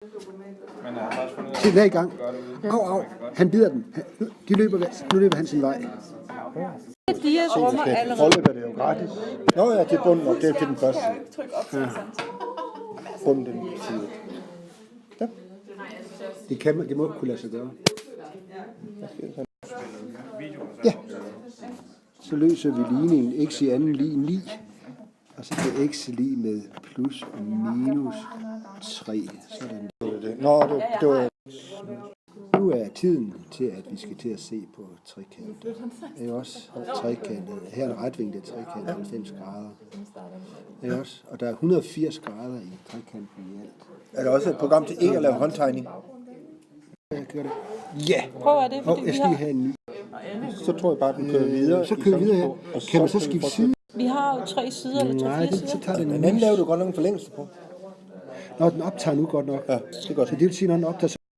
Se, den er i gang. Au. Han bider den. Nu løber han sin vej. Dias rummer allerede. Forløb er det jo gratis. Nå ja, det er bunden, og det er til den første. Bunden den side. Ja. Det må kunne lade sig gøre. Ja. Så løser vi ligningen x i anden lig 9. Og så bliver x lig med plus og minus 3. Sådan. Nå, det var... Nu er tiden til, at vi skal til at se på trekanten. Det er også trekantet. Her er en retvinklet trekant, 90 grader. Det er også, og der er 180 grader i trekanten i alt. Er der også et program til ikke at lave håndtegning? Jeg gør det. Ja! Prøv at det, fordi Jeg skal lige have en ny. Så tror jeg bare, den kører videre. Så kører vi videre her. Kan man så skifte side? vi har jo 3 sider eller 3-4 sider. Så tager den Den en anden ny. laver du godt nok en forlængelse på. Nå, den optager nu godt nok. Ja, det er godt. Så det vil sige, når den optager,